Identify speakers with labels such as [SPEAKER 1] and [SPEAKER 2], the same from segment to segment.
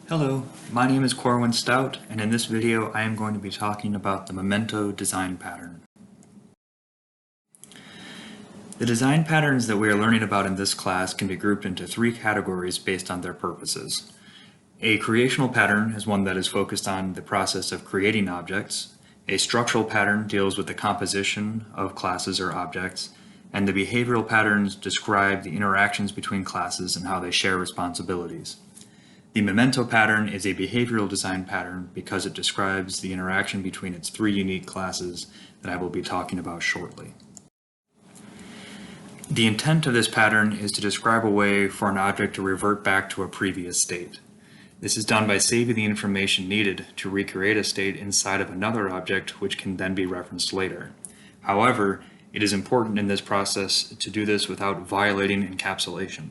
[SPEAKER 1] Hello, my name is Corwin Stout, and in this video I am going to be talking about the Memento Design Pattern. The design patterns that we are learning about in this class can be grouped into three categories based on their purposes. A creational pattern is one that is focused on the process of creating objects. A structural pattern deals with the composition of classes or objects, and the behavioral patterns describe the interactions between classes and how they share responsibilities. The Memento pattern is a behavioral design pattern because it describes the interaction between its three unique classes that I will be talking about shortly. The intent of this pattern is to describe a way for an object to revert back to a previous state. This is done by saving the information needed to recreate a state inside of another object, which can then be referenced later. However, it is important in this process to do this without violating encapsulation.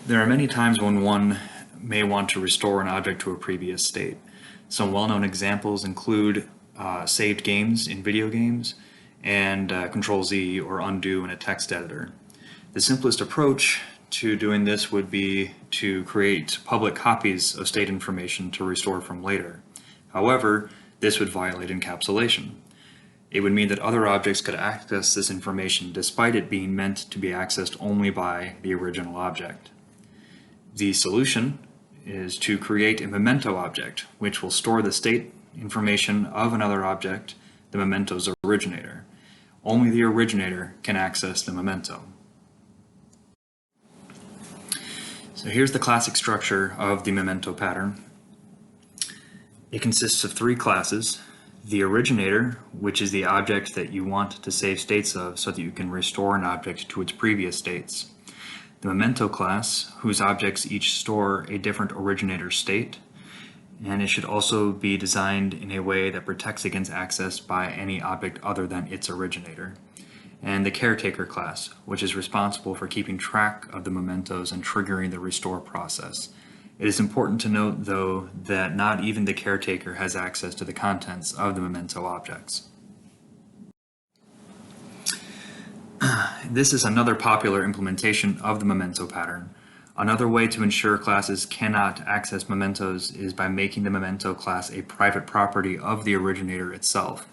[SPEAKER 1] There are many times when one may want to restore an object to a previous state. Some well-known examples include saved games in video games and Control-Z or undo in a text editor. The simplest approach to doing this would be to create public copies of state information to restore from later. However, this would violate encapsulation. It would mean that other objects could access this information despite it being meant to be accessed only by the original object. The solution is to create a memento object, which will store the state information of another object, the memento's originator. Only the originator can access the memento. So here's the classic structure of the memento pattern. It consists of three classes: the originator, which is the object that you want to save states of so that you can restore an object to its previous states; the memento class, whose objects each store a different originator state, and it should also be designed in a way that protects against access by any object other than its originator; and the caretaker class, which is responsible for keeping track of the mementos and triggering the restore process. It is important to note, though, that not even the caretaker has access to the contents of the memento objects. This is another popular implementation of the memento pattern. Another way to ensure classes cannot access mementos is by making the memento class a private property of the originator itself,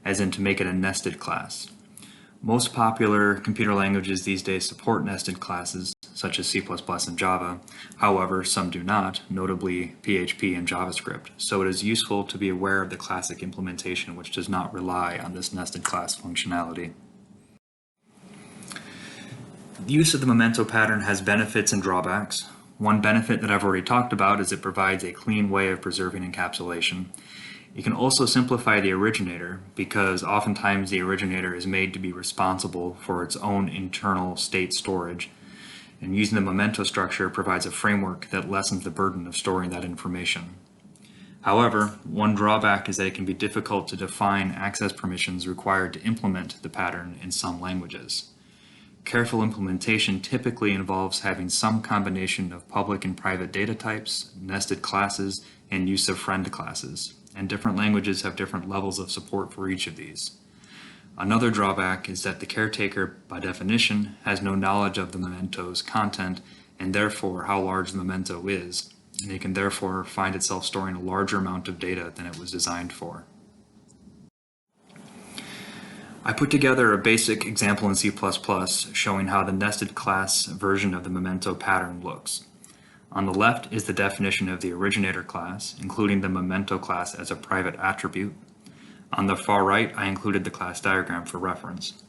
[SPEAKER 1] as in to make it a nested class. Most popular computer languages these days support nested classes, such as C++ and Java. However, some do not, notably PHP and JavaScript, so it is useful to be aware of the classic implementation which does not rely on this nested class functionality. The use of the memento pattern has benefits and drawbacks. One benefit that I've already talked about is it provides a clean way of preserving encapsulation. It can also simplify the originator because oftentimes the originator is made to be responsible for its own internal state storage, and using the memento structure provides a framework that lessens the burden of storing that information. However, one drawback is that it can be difficult to define access permissions required to implement the pattern in some languages. Careful implementation typically involves having some combination of public and private data types, nested classes, and use of friend classes, and different languages have different levels of support for each of these. Another drawback is that the caretaker, by definition, has no knowledge of the memento's content and therefore how large the memento is, and it can therefore find itself storing a larger amount of data than it was designed for. I put together a basic example in C++ showing how the nested class version of the memento pattern looks. On the left is the definition of the originator class, including the memento class as a private attribute. On the far right, I included the class diagram for reference.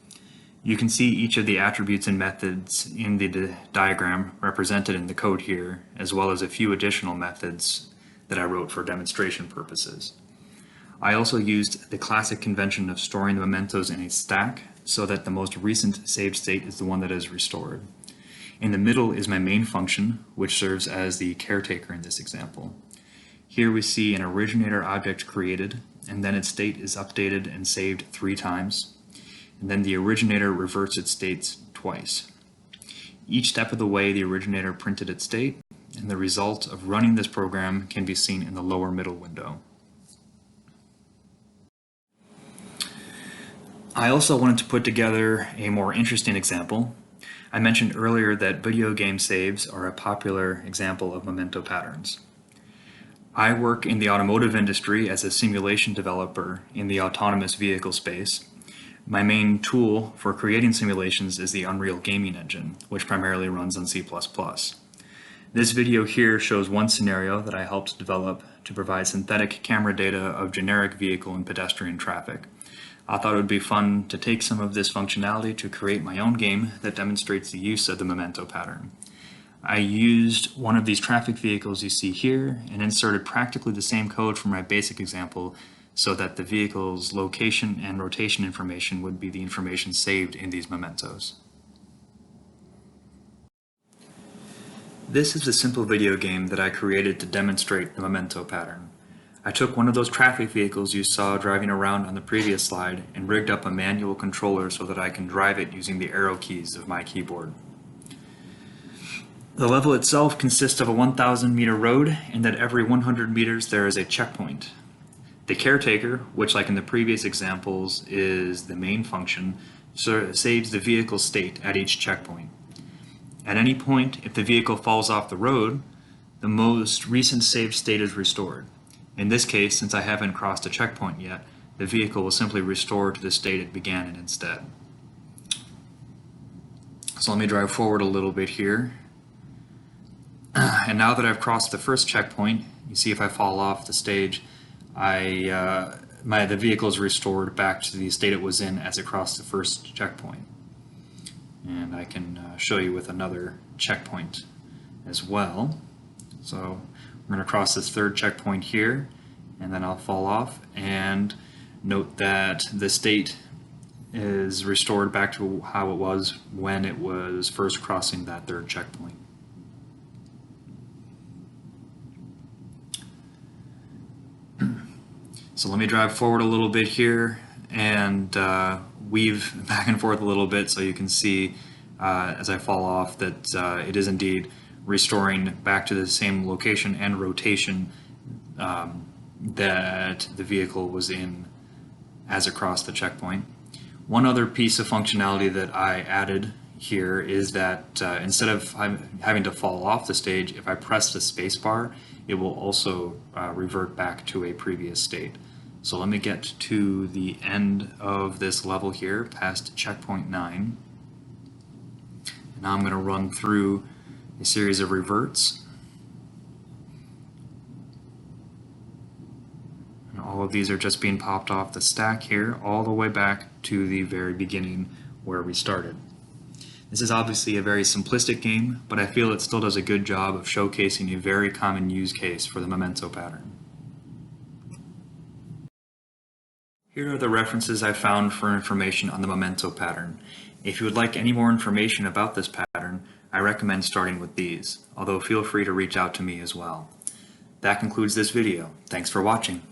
[SPEAKER 1] You can see each of the attributes and methods in the diagram represented in the code here, as well as a few additional methods that I wrote for demonstration purposes. I also used the classic convention of storing the mementos in a stack so that the most recent saved state is the one that is restored. In the middle is my main function, which serves as the caretaker in this example. Here we see an originator object created, and then its state is updated and saved 3 times, and then the originator reverts its states twice. Each step of the way the originator printed its state, and the result of running this program can be seen in the lower middle window. I also wanted to put together a more interesting example. I mentioned earlier that video game saves are a popular example of memento patterns. I work in the automotive industry as a simulation developer in the autonomous vehicle space. My main tool for creating simulations is the Unreal Gaming Engine, which primarily runs on C++. This video here shows one scenario that I helped develop to provide synthetic camera data of generic vehicle and pedestrian traffic. I thought it would be fun to take some of this functionality to create my own game that demonstrates the use of the memento pattern. I used one of these traffic vehicles you see here and inserted practically the same code from my basic example so that the vehicle's location and rotation information would be the information saved in these mementos. This is a simple video game that I created to demonstrate the memento pattern. I took one of those traffic vehicles you saw driving around on the previous slide and rigged up a manual controller so that I can drive it using the arrow keys of my keyboard. The level itself consists of a 1,000 meter road, and at every 100 meters there is a checkpoint. The caretaker, which like in the previous examples is the main function, saves the vehicle state at each checkpoint. At any point, if the vehicle falls off the road, the most recent saved state is restored. In this case, since I haven't crossed a checkpoint yet, the vehicle will simply restore to the state it began in instead. So let me drive forward a little bit here. And now that I've crossed the first checkpoint, you see if I fall off the stage, the vehicle is restored back to the state it was in as it crossed the first checkpoint. And I can show you with another checkpoint as well. So we're going to cross this third checkpoint here, and then I'll fall off. And note that the state is restored back to how it was when it was first crossing that third checkpoint. So let me drive forward a little bit here and weave back and forth a little bit so you can see as I fall off that it is indeed restoring back to the same location and rotation that the vehicle was in as it crossed the checkpoint. One other piece of functionality that I added here is that instead of having to fall off the stage, if I press the space bar, it will also revert back to a previous state. So let me get to the end of this level here, past checkpoint 9. Now I'm going to run through a series of reverts. And all of these are just being popped off the stack here, all the way back to the very beginning where we started. This is obviously a very simplistic game, but I feel it still does a good job of showcasing a very common use case for the memento pattern. Here are the references I found for information on the memento pattern. If you would like any more information about this pattern, I recommend starting with these, although feel free to reach out to me as well. That concludes this video. Thanks for watching.